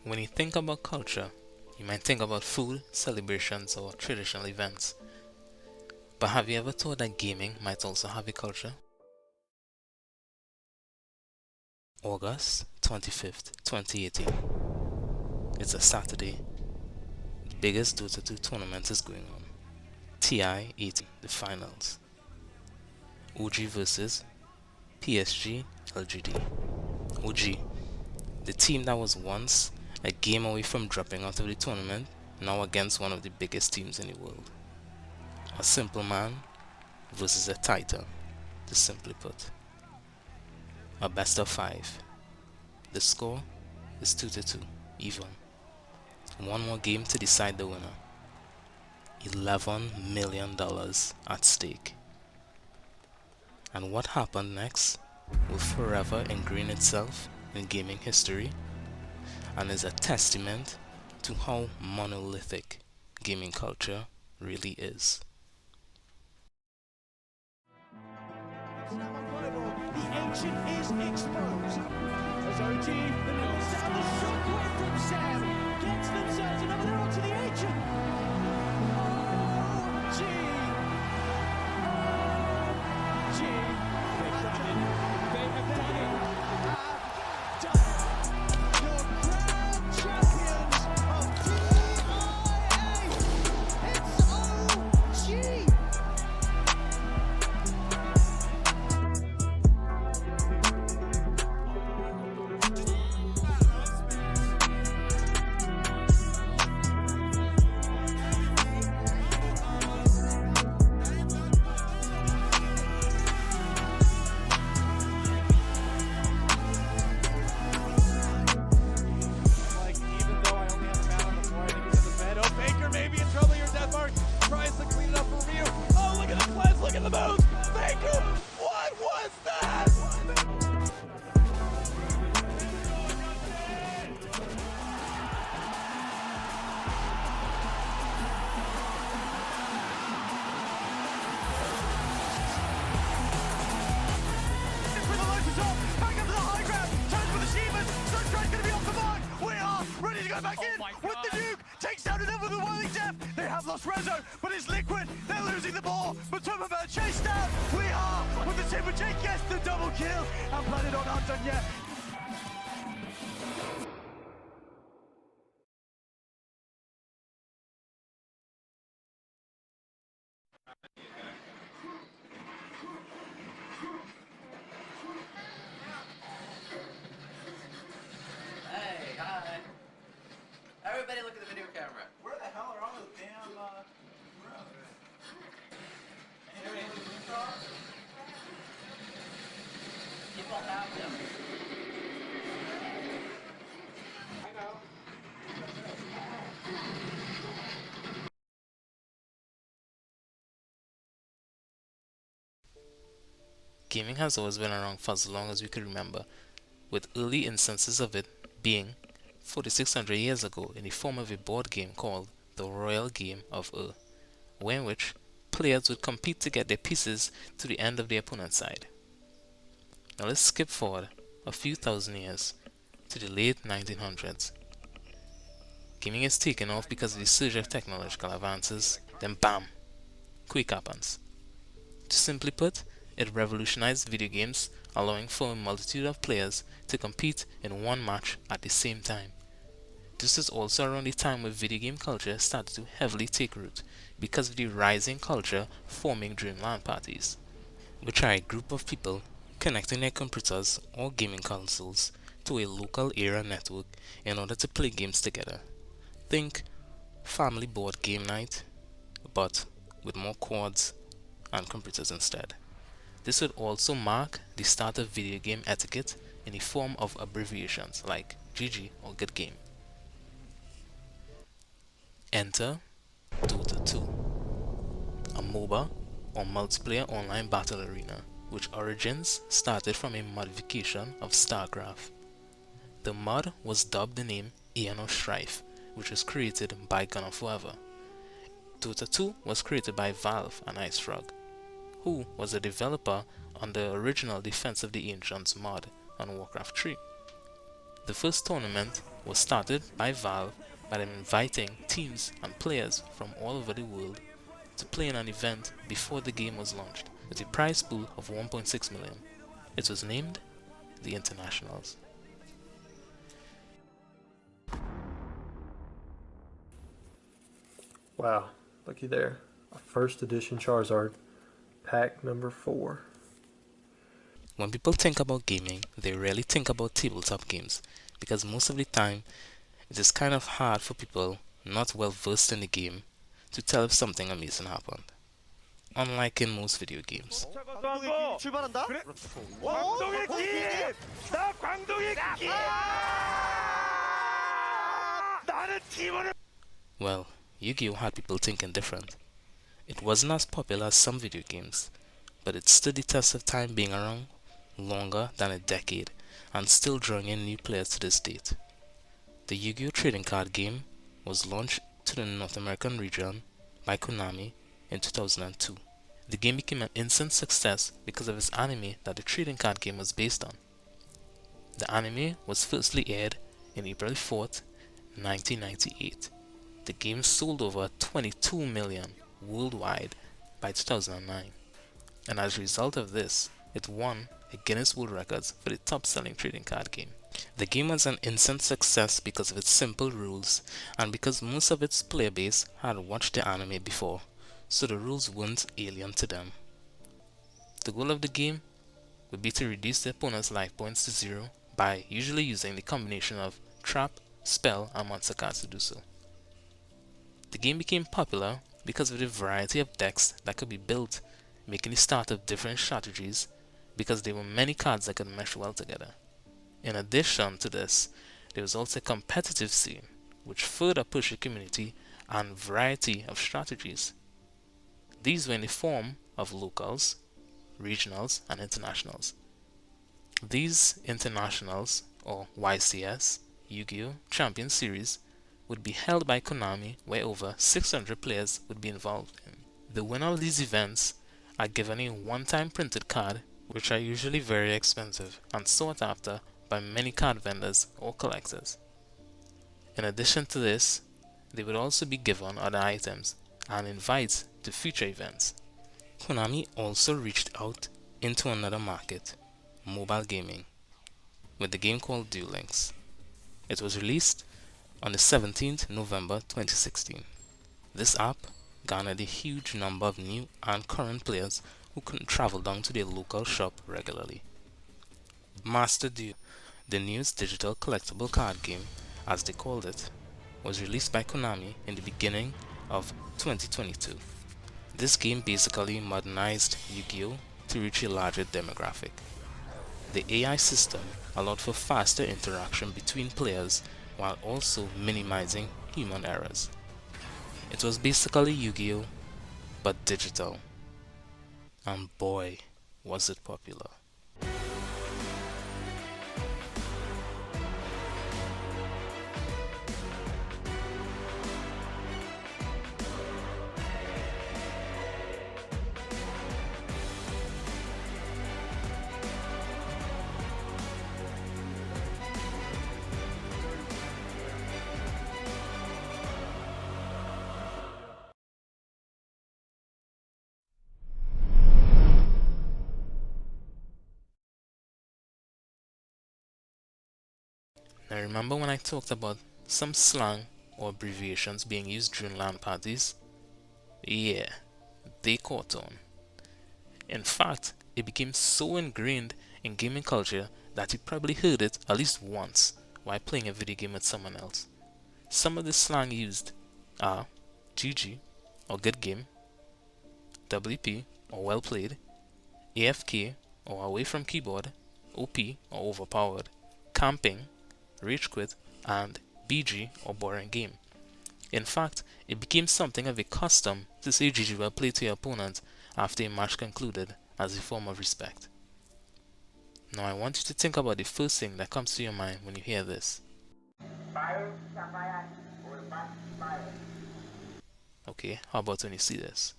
When you think about culture, you might think about food, celebrations, or traditional events. But have you ever thought that gaming might also have a culture? August 25th, 2018. It's a Saturday. The biggest Dota 2 tournament is going on. TI 18, the finals. OG versus PSG LGD. OG, the team that was once a game away from dropping out of the tournament, now against one of the biggest teams in the world. A simple man versus a titan, to simply put. A best of 5. The score is 2-2, even. One more game to decide the winner. $11 million at stake. And what happened next will forever ingrain itself in gaming history and is a testament to how monolithic gaming culture really is. The ancient is exposed. As OG maneuver down the shockwave from Sam, gets themselves another arrow to the ancient. OG. OG. They've done it. They have done it. Your grand champions of TIA. It's OG. Like, even though I only have a man on the floor, I think he's in the bed. Oh, Baker may be in trouble here. Denmark tries to clean it up for Ryu. Oh, look at the cleanse, look at the moves. Baker, what was that? For the low to top, back up to the high ground, turns for the Shivas, Sunstride's gonna be off the mark, we are ready to go back in with the nuke, takes down another with the Whirling Death, they have lost Rezo, but it's Liquid, they're losing the ball, but Toberman chased down, we are with the Timber Jake gets the double kill, and Planet on undone yet. Hey, hi. Everybody look at the video camera. Where the hell are all the damn People have them. I know. Gaming has always been around for as long as we can remember, with early instances of it being 4600 years ago in the form of a board game called the Royal Game of in which players would compete to get their pieces to the end of the opponent's side. Now let's skip forward a few thousand years to the late 1900s. Gaming is taken off because of the surge of technological advances, then bam, Quake happens. To simply put, it revolutionized video games, allowing for a multitude of players to compete in one match at the same time. This is also around the time where video game culture started to heavily take root because of the rising culture forming during LAN parties, which are a group of people connecting their computers or gaming consoles to a local area network in order to play games together. Think family board game night, but with more quads and computers instead. This would also mark the start of video game etiquette in the form of abbreviations like GG or Good Game. Enter Dota 2, a MOBA or multiplayer online battle arena, which origins started from a modification of StarCraft. The mod was dubbed the name Aeon of Strife, which was created by Gun of Forever. Dota 2 was created by Valve and IceFrog, who was a developer on the original Defense of the Ancients mod on Warcraft 3. The first tournament was started by Valve by them inviting teams and players from all over the world to play in an event before the game was launched with a prize pool of 1.6 million. It was named the Internationals. Wow, looky there. A first edition Charizard, pack number 4. When people think about gaming, they rarely think about tabletop games because most of the time it is kind of hard for people not well versed in the game to tell if something amazing happened, unlike in most video games. 출발한다. 광동의 기! 나 광동의 기! 나는 팀원을. Well, Yu-Gi-Oh had people thinking different. It wasn't as popular as some video games, but it stood the test of time being around longer than a decade and still drawing in new players to this date. The Yu-Gi-Oh trading card game was launched to the North American region by Konami in 2002. The game became an instant success because of its anime that the trading card game was based on. The anime was firstly aired in April 4th, 1998. The game sold over 22 million worldwide by 2009, and as a result of this, it won a Guinness World Records for the top-selling trading card game. The game was an instant success because of its simple rules and because most of its player base had watched the anime before, so the rules weren't alien to them. The goal of the game would be to reduce the opponent's life points to 0 by usually using the combination of trap, spell, and monster cards to do so. The game became popular because of the variety of decks that could be built, making the start of different strategies because there were many cards that could mesh well together. In addition to this, there was also a competitive scene which further pushed the community and variety of strategies. These were in the form of locals, regionals, and internationals. These internationals, or YCS, Yu-Gi-Oh! Champion Series, would be held by Konami where over 600 players would be involved in. The winner of these events are given a one-time printed card, which are usually very expensive and sought after by many card vendors or collectors. In addition to this, they would also be given other items and invites to future events. Konami also reached out into another market, mobile gaming, with the game called Duel Links. It was released on the 17th November 2016. This app garnered a huge number of new and current players who couldn't travel down to their local shop regularly. Master Duel, the newest digital collectible card game, as they called it, was released by Konami in the beginning of 2022. This game basically modernized Yu-Gi-Oh! To reach a larger demographic. The AI system allowed for faster interaction between players while also minimizing human errors. It was basically Yu-Gi-Oh! But digital. And boy, was it popular. Now remember when I talked about some slang or abbreviations being used during LAN parties? Yeah, they caught on. In fact, it became so ingrained in gaming culture that you probably heard it at least once while playing a video game with someone else. Some of the slang used are GG or good game, WP or well played, AFK or away from keyboard, OP or overpowered, camping, rage quit, and BG or boring game. In fact, it became something of a custom to say GG well played to your opponent after a match concluded as a form of respect. Now I want you to think about the first thing that comes to your mind when you hear this. Okay, how about when you see this?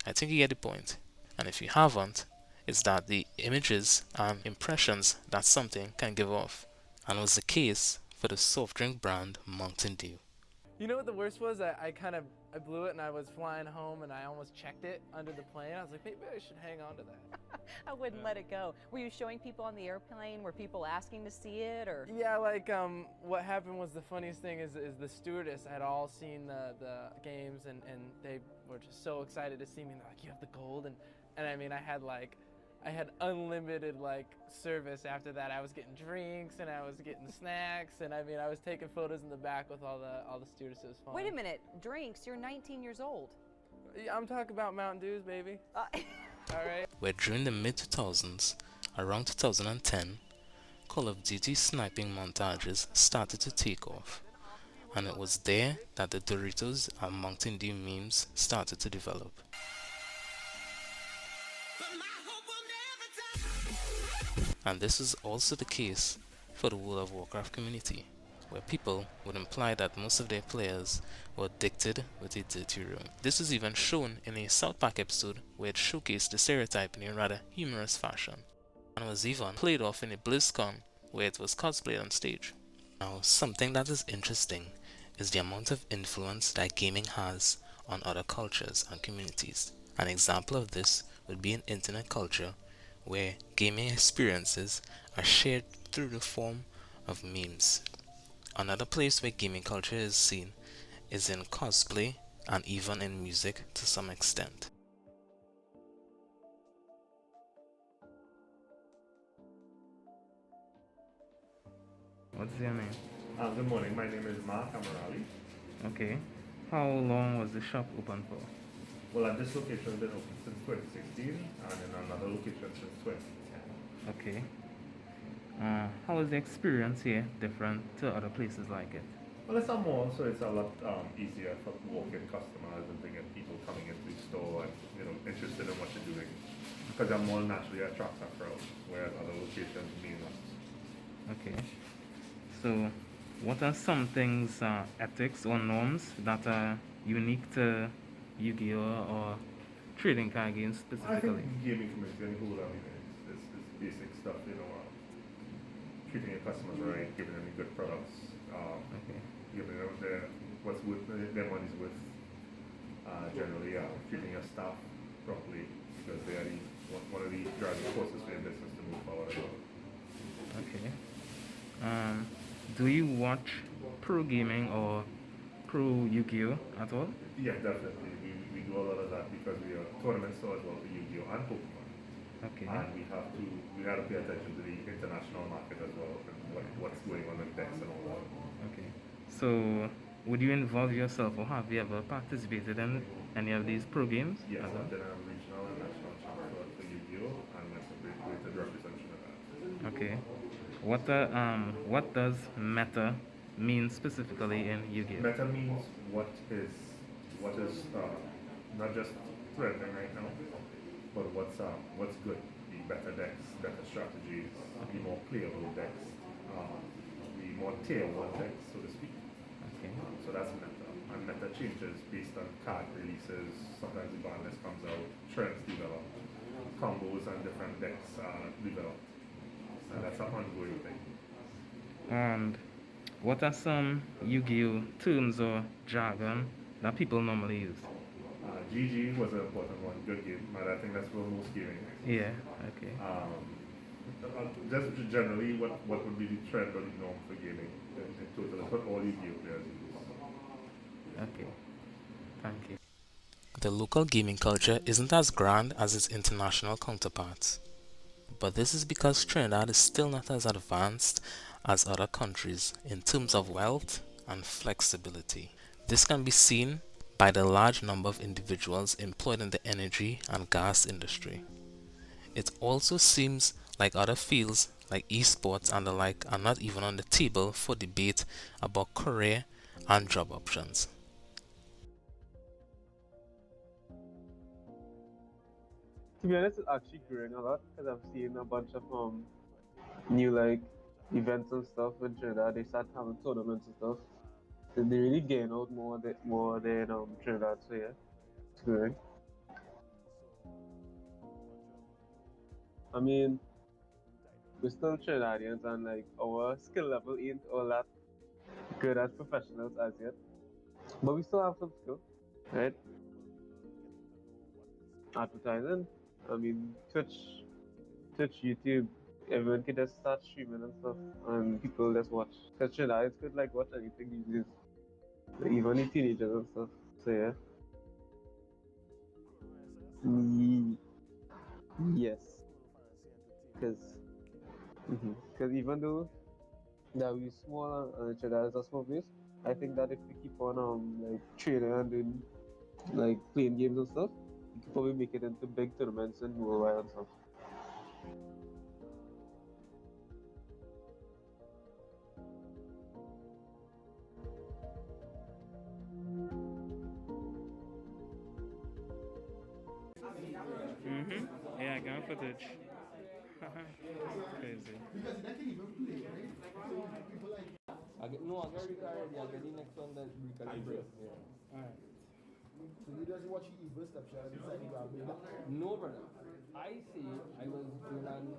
I think you get the point. And if you haven't, it's that the images and impressions that something can give off and was the case for the soft drink brand Mountain Dew. You know what the worst was? I blew it and I was flying home and I almost checked it under the plane. I was like, maybe I should hang on to that. I wouldn't let it go. Were you showing people on the airplane? Were people asking to see it, or? Yeah, like what happened was the funniest thing is the stewardess had all seen the games and they were just so excited to see me. And they're like, you have the gold, and I mean I had unlimited like service after that. I was getting drinks and I was getting snacks, and I mean I was taking photos in the back with all the stewardesses. Wait a minute, drinks? You're 19 years old. Yeah, I'm talking about Mountain Dews, baby. All right. Where during the mid-2000s, around 2010, Call of Duty sniping montages started to take off, and it was there that the Doritos and Mountain Dew memes started to develop. And this is also the case for the World of Warcraft community, where people would imply that most of their players were addicted with a dirty room. This was even shown in a South Park episode where it showcased the stereotype in a rather humorous fashion, and was even played off in a BlizzCon where it was cosplayed on stage. Now, something that is interesting is the amount of influence that gaming has on other cultures and communities. An example of this would be in internet culture, where gaming experiences are shared through the form of memes. Another place where gaming culture is seen is in cosplay and even in music to some extent. What's your name? Good morning, my name is Mark Amarali. Okay. How long was the shop open for? Well, at this location has been open since 2016 and in another location since 2010. Okay. How is the experience here different to other places like it? Well, it's a mall, so it's a lot easier for walk-in customers and to get people coming into the store and interested in what you're doing. Because a mall naturally attracts a crowd, whereas other locations may not. Okay. So, what are some things, ethics or norms that are unique to Yu-Gi-Oh or trading card games I specifically? think gaming community and whole, it's basic stuff, treating your customers right, giving them good products, Okay. giving them what's worth their money's worth. Generally, treating your staff properly because they are one of the driving forces for your business to move forward as well. Okay. Do you watch pro gaming or pro Yu-Gi-Oh at all? Yeah, definitely. We do a lot of that because we are tournament store as well for Yu-Gi-Oh and Pokemon. Okay. And we have to pay attention to the international market as well and what's going on with decks and all that. Okay. So, would you involve yourself or have you ever participated in any of these pro games? Yes, as well? I've been a regional and national champion for Yu-Gi-Oh and that's a great representation of that. Okay. What does meta mean specifically in Yu-Gi-Oh? Meta means what is not just trending right now, but what's good. The better decks, better strategies, the more playable decks, the more tier 1 decks, so to speak. Okay. So that's meta. And meta changes based on card releases. Sometimes the ban list comes out, trends develop, combos and different decks develop. And that's an ongoing thing. And what are some Yu-Gi-Oh terms or jargon that people normally use? GG was an important one, good game, and I think that's for most gaming. Yeah, okay. Just generally, what would be the trend or the norm for gaming in total? That's what all Yu-Gi-Oh players use. Okay. Thank you. The local gaming culture isn't as grand as its international counterparts. But this is because Trinidad is still not as advanced as other countries in terms of wealth and flexibility. This can be seen by the large number of individuals employed in the energy and gas industry. It also seems like other fields like esports and the like are not even on the table for debate about career and job options. To be honest, it's actually growing a lot because I've seen a bunch of new events and stuff in Trinidad. They start having tournaments and stuff. They really gain out more than Trinidad. So yeah, it's growing. I mean, we're still Trinidadians and like our skill level ain't all that good as professionals as yet. But we still have some skill, right? Advertising. I mean, Twitch, YouTube, everyone can just start streaming and stuff, and people just watch. Because Trinidadians could like watch anything these days, even the teenagers and stuff. So yeah. Yes. Because even though that we small and Trinidad is a small place, I think that if we keep on like training and doing like playing games and stuff, we could probably make it into big tournaments and worldwide and stuff. Yeah, gun footage. Crazy. I get already. I get the next one that we can break. Yeah. Alright. So you just watch Evil Stepchild and decide you got build up? No, brother. I see. I was doing an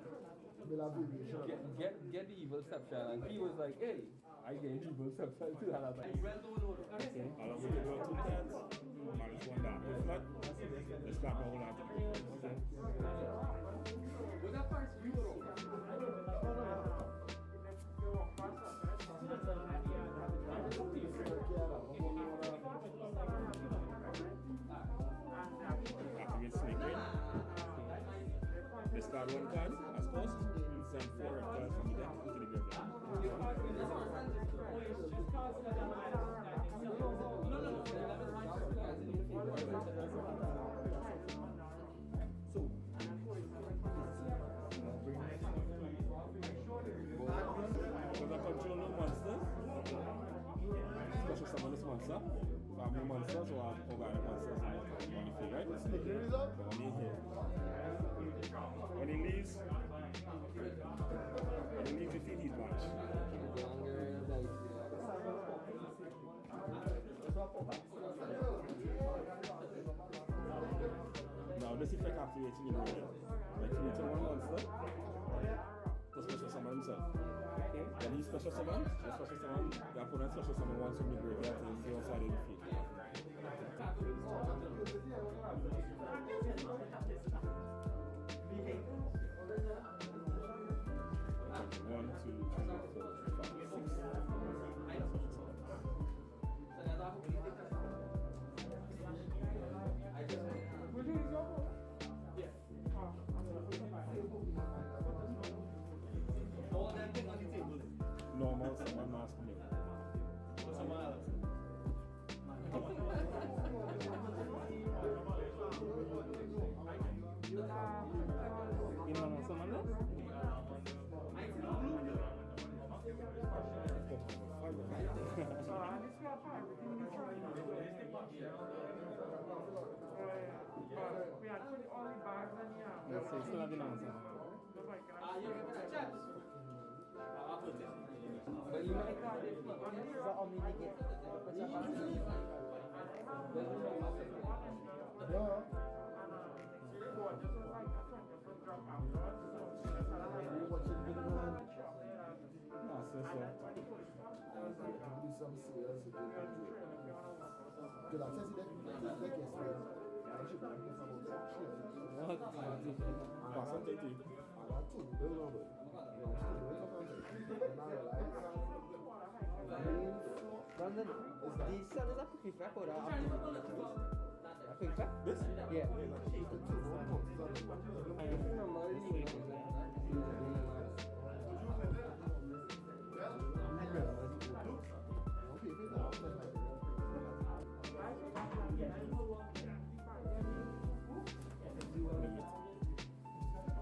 get the Evil Stepchild, and he was like, "Hey, I get Evil Stepchild too." And I was like, "Okay." I'll have to do 2 cards. Minus 1 down. If not, let's start my whole lot. Okay. Was that first you Activate Snake Rain. Discard 1 card as cost. Send 4 red cards from the deck into the graveyard. So, because I control no monsters, special summon this monster. If I have no monsters or I have organic monsters on the field, right? Only here. When he leaves the field, he's match. Now this effect activates in the graveyard. Activating 1 monster to special summon himself. When he special summons, the opponent special summon once from the graveyard to the outside of the field. 1, 2, 3, 4, 5, 6. Normal summon mask mill. You know someone else? Let's see, still have the answer. But you might call it so only to get Brandon, is the sun is a quick effect or a quick effect? This? Yeah.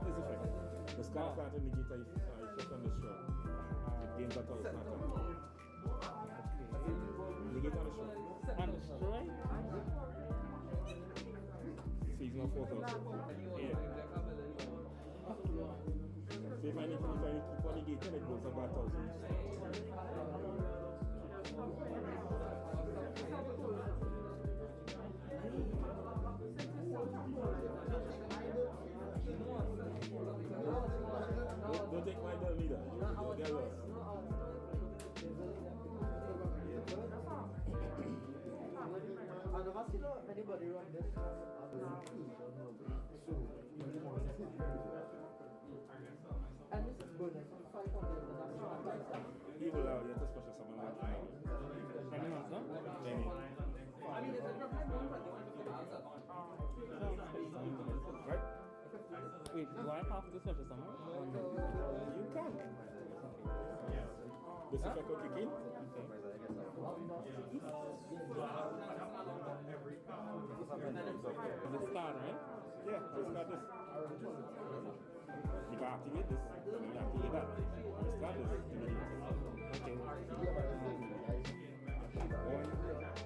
This effect. The scar card and negate effect on the show. It gains that out, it's not on. Negate on the show. And destroy? So he's not 4,000. Yeah. So if I keep on negating, it goes about 1,000. Don't take my either. They're lost. I never seen anybody run this and this is bonus on 500 he will allow you to special summon one for now. Any answer? Any. I mean, it's a Right? Wait, do I have to special summon? You can. This effect will kick in. The start, right? Yeah, let's start this. You can activate this, and you activate that. Let's start this immediately. Okay. 1, 2, 3, 5, right?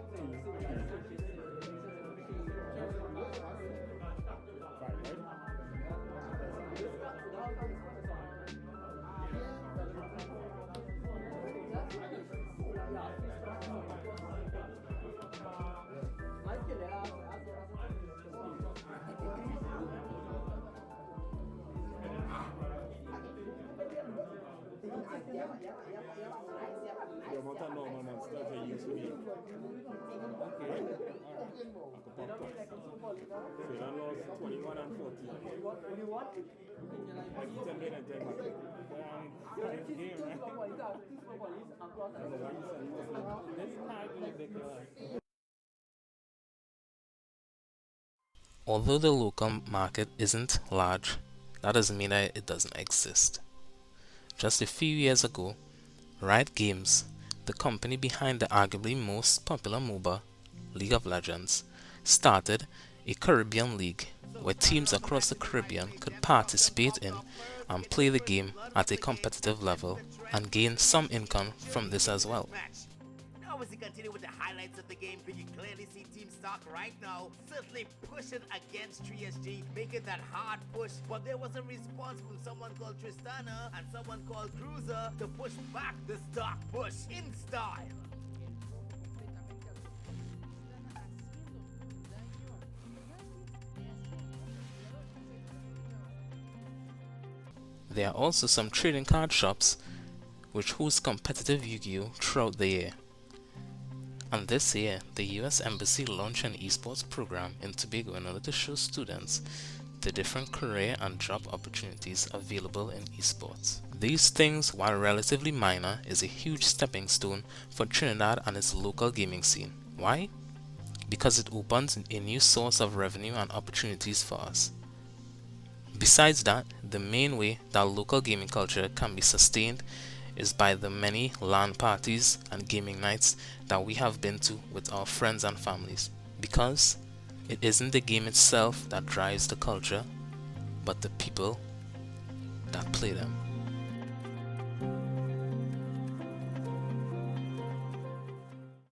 The amount of normal monsters they use to be. Okay. So you done lost 21 and 14. Like 10 minutes and 10 minutes. This game, right? This tag is ridiculous. Although the local market isn't large, that doesn't mean that it doesn't exist. Just a few years ago, Riot Games, the company behind the arguably most popular MOBA, League of Legends, started a Caribbean league where teams across the Caribbean could participate in and play the game at a competitive level and gain some income from this as well. Now as we continue with the highlights of the game, you can clearly see Team Stark right now certainly pushing against 3SG, making that hard push, but there was a response from someone called Tristana and someone called Cruiser to push back the Stark push in style. There are also some trading card shops which host competitive Yu-Gi-Oh! Throughout the year. And this year, the US Embassy launched an esports program in Tobago in order to show students the different career and job opportunities available in esports. These things, while relatively minor, is a huge stepping stone for Trinidad and its local gaming scene. Why? Because it opens a new source of revenue and opportunities for us. Besides that, the main way that local gaming culture can be sustained is by the many LAN parties and gaming nights that we have been to with our friends and families. Because it isn't the game itself that drives the culture, but the people that play them.